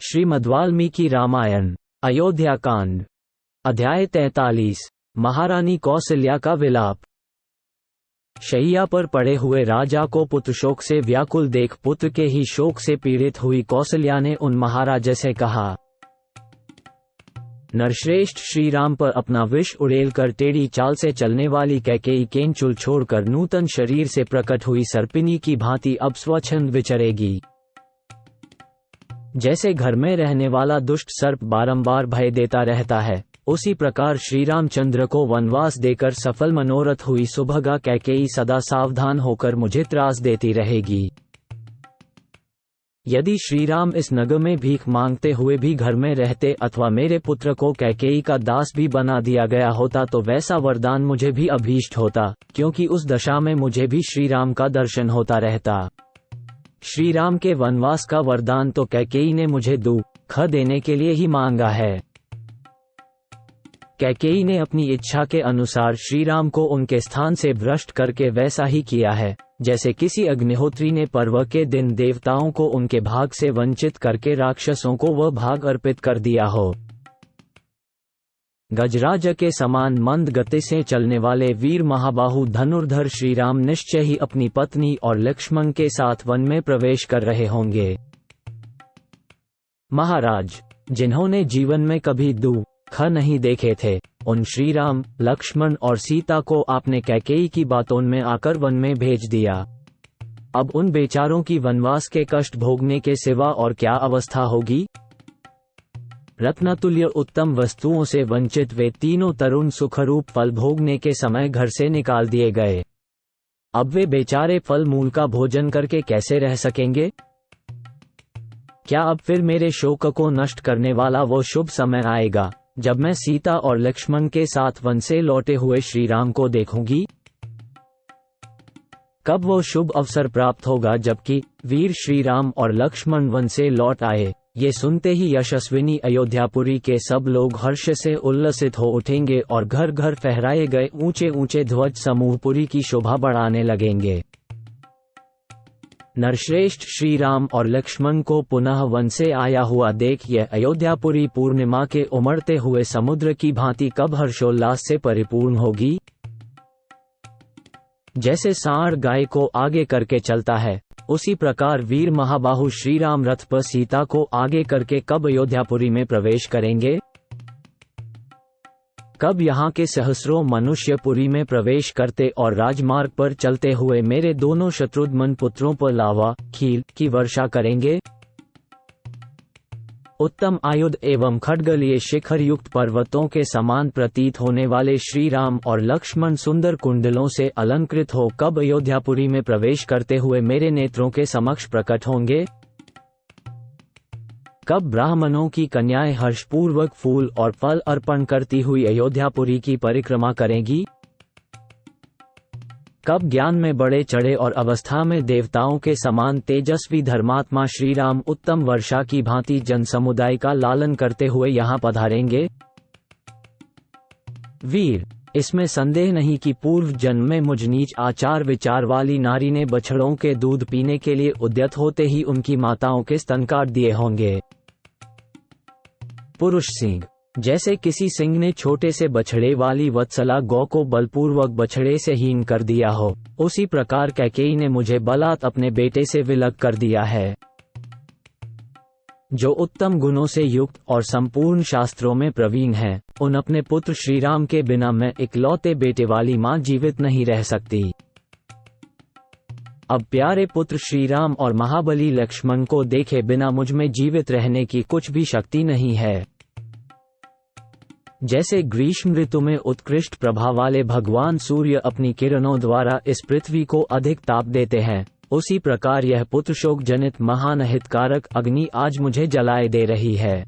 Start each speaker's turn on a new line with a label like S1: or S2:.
S1: श्रीमद्वाल्मीकि रामायण अयोध्या कांड अध्याय 43 महारानी कौसल्या का विलाप। शैया पर पड़े हुए राजा को पुत्र शोक से व्याकुल देख पुत्र के ही शोक से पीड़ित हुई कौसल्या ने उन महाराजा से कहा, नरश्रेष्ठ श्री राम पर अपना विष उड़ेल कर टेढ़ी चाल से चलने वाली कैकेयी केंचुल छोड़कर नूतन शरीर से प्रकट हुई सर्पिनी की भांति अब स्वच्छंद विचरेगी। जैसे घर में रहने वाला दुष्ट सर्प बारंबार भय देता रहता है, उसी प्रकार श्री रामचंद्र को वनवास देकर सफल मनोरथ हुई सुभगा कैकेयी सदा सावधान होकर मुझे त्रास देती रहेगी। यदि श्री राम इस नगर में भीख मांगते हुए भी घर में रहते अथवा मेरे पुत्र को कैकेयी का दास भी बना दिया गया होता तो वैसा वरदान मुझे भी अभीष्ट होता, क्योंकि उस दशा में मुझे भी श्री राम का दर्शन होता रहता। श्री राम के वनवास का वरदान तो कैकेयी ने मुझे दुख देने के लिए ही मांगा है। कैकेयी ने अपनी इच्छा के अनुसार श्री राम को उनके स्थान से भ्रष्ट करके वैसा ही किया है, जैसे किसी अग्निहोत्री ने पर्व के दिन देवताओं को उनके भाग से वंचित करके राक्षसों को वह भाग अर्पित कर दिया हो। गजराज के समान मंद गति से चलने वाले वीर महाबाहु धनुर्धर श्री राम निश्चय ही अपनी पत्नी और लक्ष्मण के साथ वन में प्रवेश कर रहे होंगे। महाराज, जिन्होंने जीवन में कभी दुख नहीं देखे थे, उन श्री राम, लक्ष्मण और सीता को आपने कैकेयी की बातों में आकर वन में भेज दिया। अब उन बेचारों की वनवास के कष्ट भोगने के सिवा और क्या अवस्था होगी। रत्नतुल्य उत्तम वस्तुओं से वंचित वे तीनों तरुण सुखरूप फल भोगने के समय घर से निकाल दिए गए। अब वे बेचारे फल मूल का भोजन करके कैसे रह सकेंगे। क्या अब फिर मेरे शोक को नष्ट करने वाला वो शुभ समय आएगा जब मैं सीता और लक्ष्मण के साथ वन से लौटे हुए श्री राम को देखूंगी। कब वो शुभ अवसर प्राप्त होगा जबकि वीर श्री राम और लक्ष्मण वन से लौट आए। ये सुनते ही यशस्विनी अयोध्यापुरी के सब लोग हर्ष से उल्लसित हो उठेंगे और घर घर फहराए गए ऊंचे ऊंचे ध्वज समूहपुरी की शोभा बढ़ाने लगेंगे। नरश्रेष्ठ श्री राम और लक्ष्मण को पुनः वन से आया हुआ देख यह अयोध्यापुरी पूर्णिमा के उमड़ते हुए समुद्र की भांति कब हर्षोल्लास से परिपूर्ण होगी। जैसे सांड गाय को आगे करके चलता है, उसी प्रकार वीर महाबाहु श्री राम रथ पर सीता को आगे करके कब अयोध्यापुरी में प्रवेश करेंगे। कब यहाँ के सहस्रों मनुष्य पुरी में प्रवेश करते और राजमार्ग पर चलते हुए मेरे दोनों शत्रुघ्न पुत्रों पर लावा खील की वर्षा करेंगे। उत्तम आयुध एवं खड्गलीय शिखर युक्त पर्वतों के समान प्रतीत होने वाले श्री राम और लक्ष्मण सुंदर कुंडलों से अलंकृत हो कब अयोध्यापुरी में प्रवेश करते हुए मेरे नेत्रों के समक्ष प्रकट होंगे। कब ब्राह्मणों की कन्याएं हर्षपूर्वक फूल और फल अर्पण करती हुई अयोध्यापुरी की परिक्रमा करेंगी। कब ज्ञान में बड़े चढ़े और अवस्था में देवताओं के समान तेजस्वी धर्मात्मा श्री राम उत्तम वर्षा की भांति जन समुदाय का लालन करते हुए यहाँ पधारेंगे। वीर, इसमें संदेह नहीं कि पूर्व जन्म में मुझ नीच आचार विचार वाली नारी ने बछड़ों के दूध पीने के लिए उद्यत होते ही उनकी माताओं के स्तन काट दिए होंगे। पुरुष सिंह, जैसे किसी सिंह ने छोटे से बछड़े वाली वत्सला गौ को बलपूर्वक बछड़े से हीन कर दिया हो, उसी प्रकार कैकेयी ने मुझे बलात् अपने बेटे से विलग कर दिया है। जो उत्तम गुणों से युक्त और संपूर्ण शास्त्रों में प्रवीण हैं, उन अपने पुत्र श्री राम के बिना मैं इकलौते बेटे वाली मां जीवित नहीं रह सकती। अब प्यारे पुत्र श्री राम और महाबली लक्ष्मण को देखे बिना मुझ में जीवित रहने की कुछ भी शक्ति नहीं है। जैसे ग्रीष्म ऋतु में उत्कृष्ट प्रभाव वाले भगवान सूर्य अपनी किरणों द्वारा इस पृथ्वी को अधिक ताप देते हैं, उसी प्रकार यह पुत्र शोक जनित महान हितकारक अग्नि आज मुझे जलाए दे रही है।